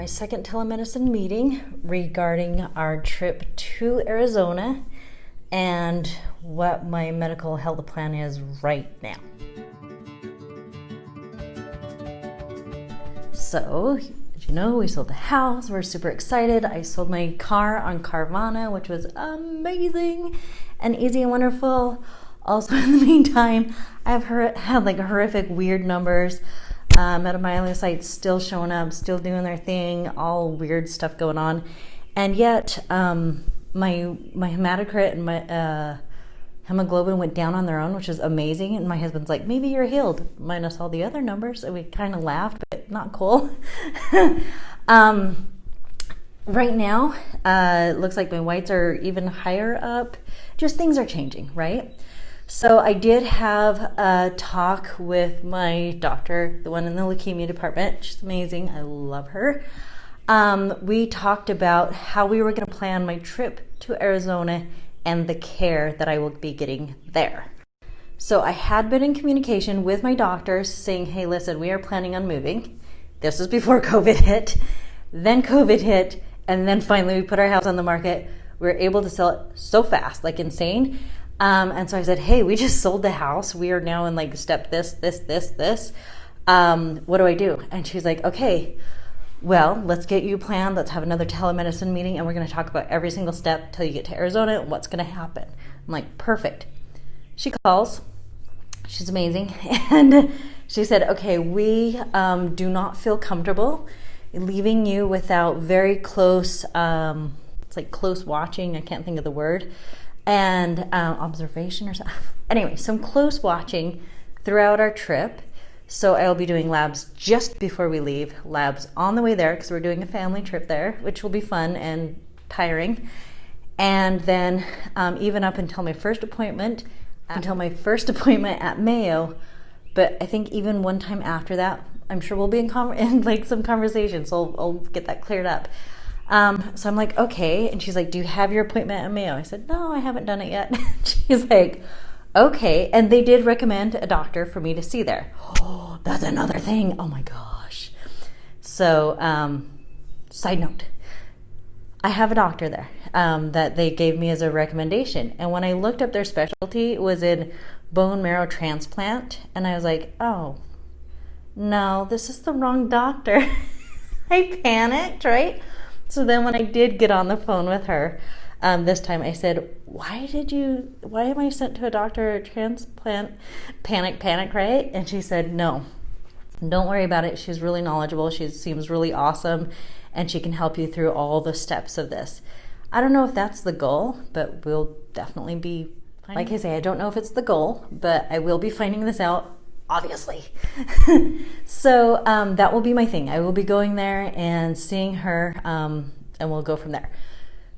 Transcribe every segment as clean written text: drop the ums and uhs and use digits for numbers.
my second telemedicine meeting regarding our trip to Arizona and what my medical health plan is right now. So, as you know, we sold the house. We're super excited. I sold my car on Carvana, which was amazing and easy and wonderful. Also, in the meantime, I've had like horrific weird numbers. Metamyelocytes still showing up, still doing their thing, all weird stuff going on. And yet, my hematocrit and my hemoglobin went down on their own, which is amazing. And my husband's like, maybe you're healed, minus all the other numbers. And we kind of laughed, but not cool. Right now, it looks like my whites are even higher up. Just things are changing, right? So I did have a talk with my doctor, the one in the leukemia department. She's amazing. I love her. We talked about how we were going to plan my trip to Arizona and the care that I will be getting there. So I had been in communication with my doctors saying, hey, listen, we are planning on moving. This was before COVID hit. Then COVID hit. And then finally we put our house on the market. We were able to sell it so fast, like insane. And so I said, hey, we just sold the house. We are now in like step this. What do I do? And she's like, okay, well, let's get you planned. Let's have another telemedicine meeting. And we're going to talk about every single step till you get to Arizona and what's going to happen. I'm like, perfect. She calls. She's amazing. And she said, okay, we do not feel comfortable leaving you without very close, it's like close watching. I can't think of the word. And observation or something. Anyway, some close watching throughout our trip. So I'll be doing labs just before we leave, labs on the way there because we're doing a family trip there, which will be fun and tiring. And then even up until my first appointment at Mayo. But I think even one time after that, I'm sure we'll be in like some conversations. So I'll get that cleared up. So I'm like, okay. And she's like, do you have your appointment at Mayo? I said, no, I haven't done it yet. She's like, okay. And they did recommend a doctor for me to see there. Oh, that's another thing. Oh my gosh. So, side note, I have a doctor there, that they gave me as a recommendation. And when I looked up their specialty, it was in bone marrow transplant. And I was like, oh no, this is the wrong doctor. I panicked, right? So then when I did get on the phone with her, this time I said, why am I sent to a doctor transplant? Panic, right? And she said, no, don't worry about it. She's really knowledgeable. She seems really awesome. And she can help you through all the steps of this. I don't know if that's the goal, but we'll definitely be, like I say, I don't know if it's the goal, but I will be finding this out. Obviously. So that will be my thing. I will be going there and seeing her, and we'll go from there.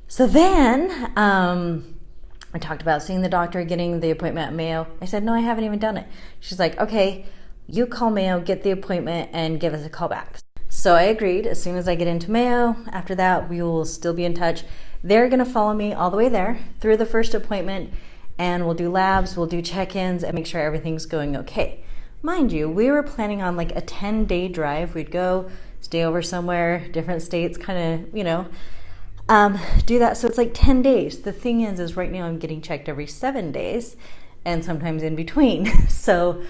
So then I talked about seeing the doctor, getting the appointment at Mayo. I said, no, I haven't even done it. She's like, okay, you call Mayo, get the appointment, and give us a call back. So I agreed. As soon as I get into Mayo, after that, we will still be in touch. They're going to follow me all the way there through the first appointment, and we'll do labs, we'll do check-ins, and make sure everything's going okay. Mind you, we were planning on like a 10-day drive. We'd go, stay over somewhere, different states, kind of, do that. So it's like 10 days. The thing is right now I'm getting checked every 7 days and sometimes in between. So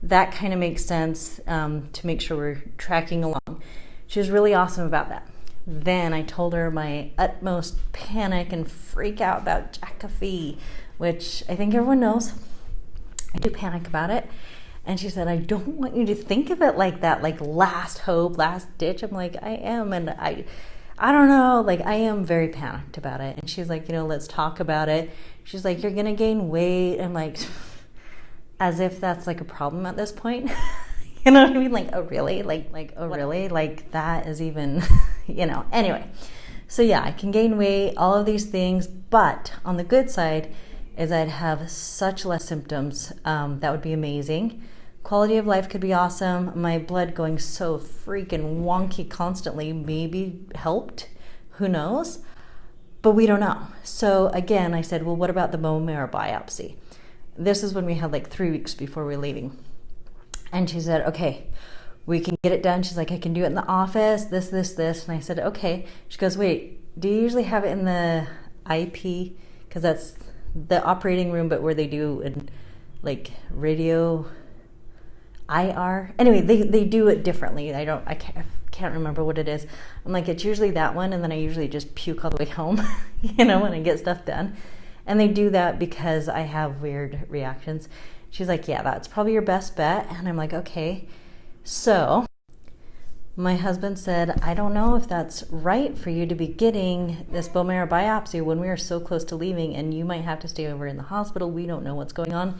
that kind of makes sense to make sure we're tracking along. She was really awesome about that. Then I told her my utmost panic and freak out about Jacophy, which I think everyone knows. I do panic about it. And she said, I don't want you to think of it like that, like last hope, last ditch. I'm like, I am. And I don't know, like I am very panicked about it. And she's like, let's talk about it. She's like, you're going to gain weight. I'm like, as if that's like a problem at this point. You know what I mean? Like, oh, really? Like, oh, really? Like that is even, anyway. So yeah, I can gain weight, all of these things. But on the good side is I'd have such less symptoms. That would be amazing. Quality of life could be awesome. My blood going so freaking wonky constantly maybe helped. Who knows? But we don't know. So again, I said, well, what about the bone marrow biopsy? This is when we had like 3 weeks before we were leaving. And she said, okay, we can get it done. She's like, I can do it in the office, this. And I said, okay. She goes, wait, do you usually have it in the IP? Because that's the operating room, but where they do in like radio IR. Anyway, they do it differently. I can't remember what it is. I'm like, it's usually that one, and then I usually just puke all the way home, when I get stuff done. And they do that because I have weird reactions. She's like, yeah, that's probably your best bet. And I'm like, okay. So my husband said, I don't know if that's right for you to be getting this bone marrow biopsy when we are so close to leaving, and you might have to stay over in the hospital. We don't know what's going on.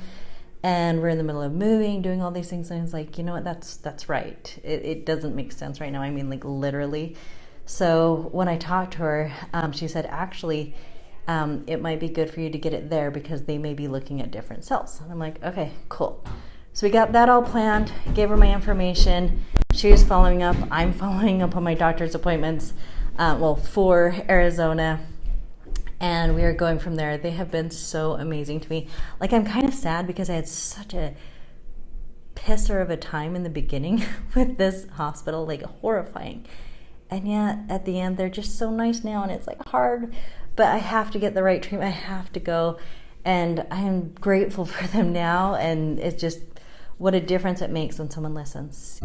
And we're in the middle of moving, doing all these things. And I was like, you know what, that's right. It doesn't make sense right now. I mean, like literally. So when I talked to her, she said, actually, it might be good for you to get it there because they may be looking at different cells. And I'm like, okay, cool. So we got that all planned, gave her my information. She was following up. I'm following up on my doctor's appointments, for Arizona. And we are going from there. They have been so amazing to me. Like, I'm kind of sad because I had such a pisser of a time in the beginning with this hospital, like horrifying. And yet at the end, they're just so nice now, and it's like hard, but I have to get the right treatment. I have to go, and I am grateful for them now. And it's just what a difference it makes when someone listens.